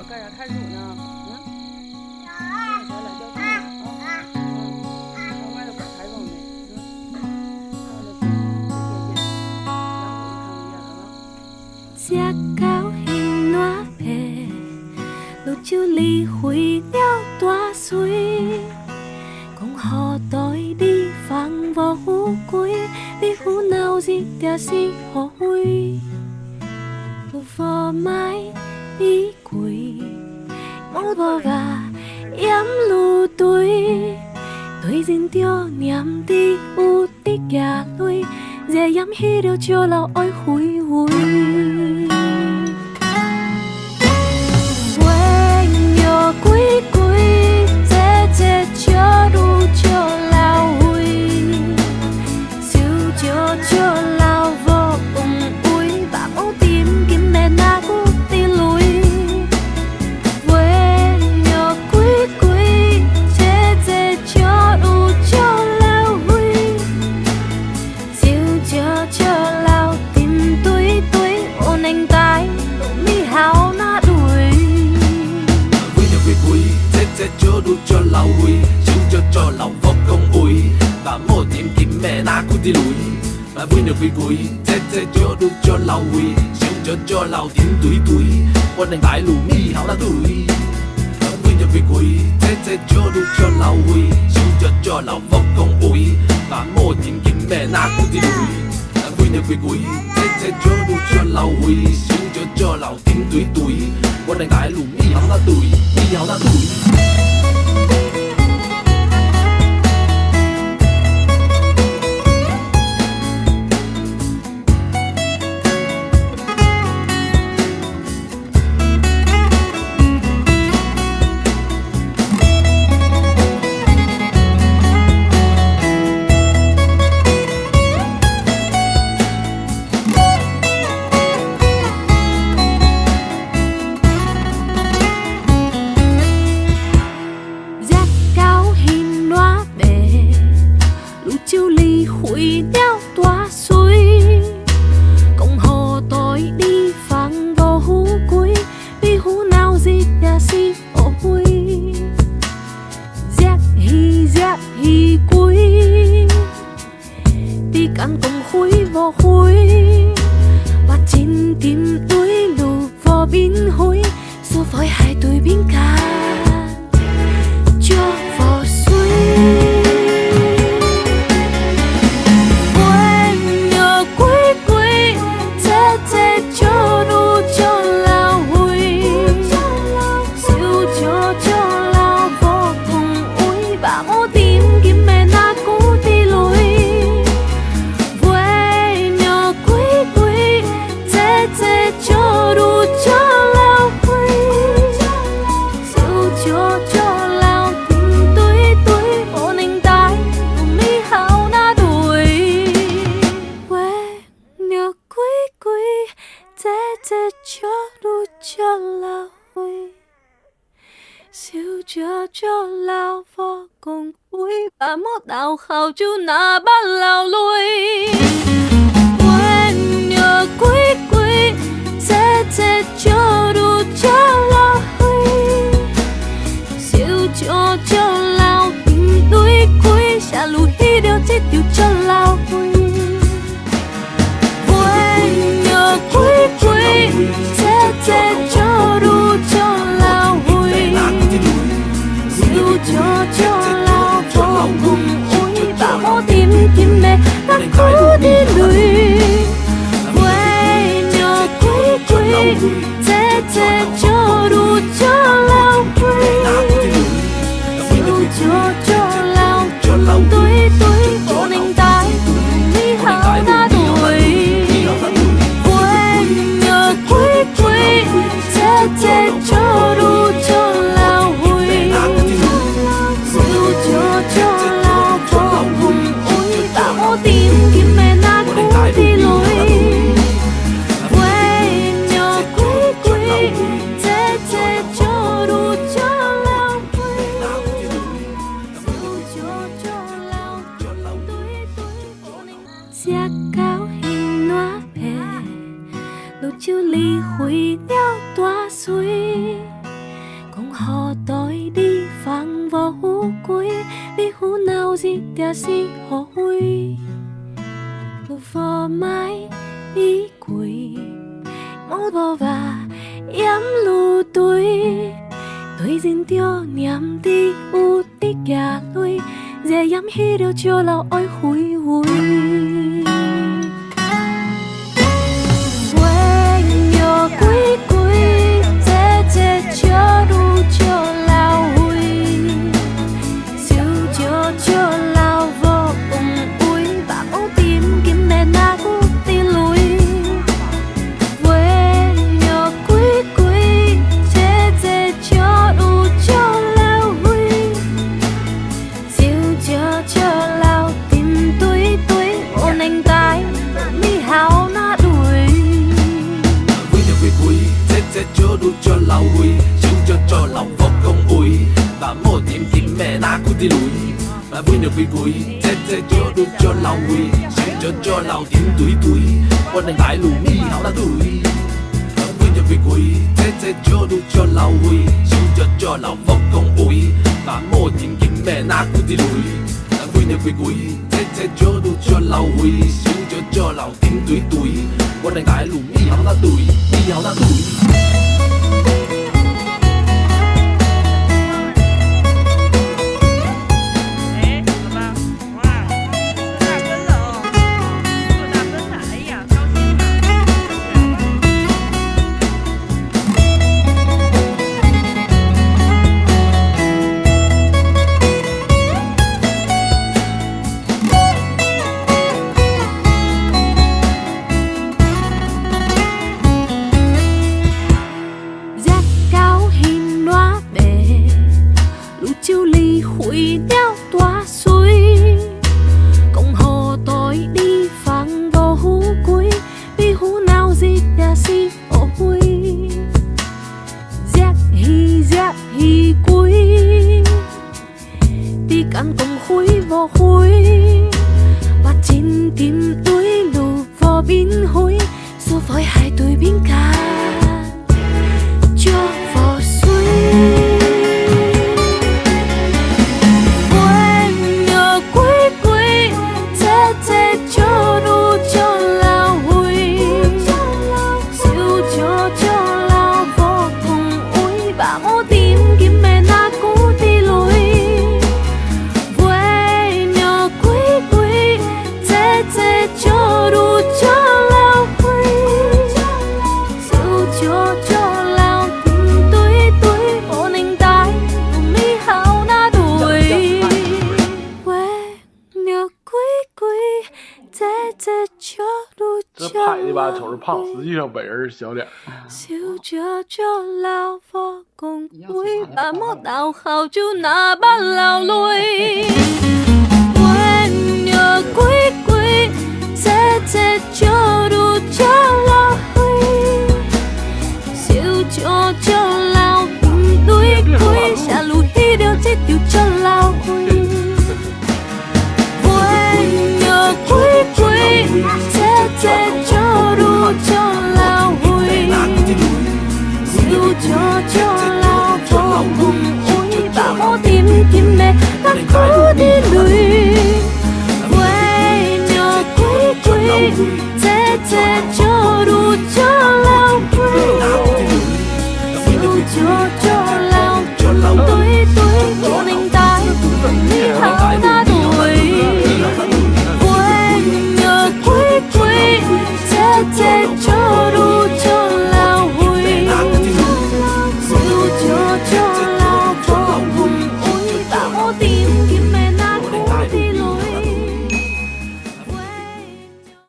干啥看书呢？小懒觉看啊，上外头可台风呢，到了天天只狗现烂皮，路就离开了大水。讲好待你放无富贵，你胡闹日定是后悔。有无买你贵，无无话掩路对，对人着念伫有滴眼泪，热掩迄条石路爱回味。为了归归，这石路石老位，手石老无风位，把无点金的那股滴泪。为了归归，这石路石老位，手石老点对对，无能带你好那对。为了归归，这石路石老位，手石老无讲话，把无点金的那股滴泪。为了归归，这石路石老位，手石老点对对，我能带路你好那对。为了归归，这石路石老位，手石老无讲话，把无点金的那股滴泪。为了归归，这石路石老位，手石老点对对，我能带路你好那对，你好那对。就离开了大水，讲好待你放无富贵，你胡闹日也是后悔。热鱼贵，你敢讲灰无灰？我真甜对路无面灰，所谓海对面间，就无水。石老无讲话，把莫流口就那把流泪。为了归归，这石路石老灰，手石老点对开，下路迄条这条石老灰。为了归归，这石路石老灰。石老无讲话，把无点点的那股滴泪。为了归归，这石路石老灰，手石老对对，无能带你好那对。为了归归，这石路石老灰。就离开了大水，定是後悔，路貨買已貴，我無話飲路對，對人着念啲有啲壓淚，這飲起了就留愛回味。mà vui được vì cuối chết chết cho được cho lâu vui sống cho lâu tiếng tuổi tuổi quan đánh đại lù mi hảo đã tuổi vui được vì cuối chết chết cho được cho lâu vui sống cho lâu vô công ủi và mô tiếng kinh mẹ na cứ đi lùi vui được vì cuối chết chết cho được cho lâu vui sống cho lâu tiếng tuổi tuổi quan đánh đại lù mi hảo đã tuổi mi hảo đã tuổi.这拍的吧，瞅着胖，实际上本人是小点儿。笑着做老火共會把魔到後就那把流淚，温柔歸歸，這做路做老會，笑着做老面對佢，下路起了這條做老會，温柔歸歸，這做路做老會，笑着做老火共會，把我甜甜的那苦的淚，温柔歸歸。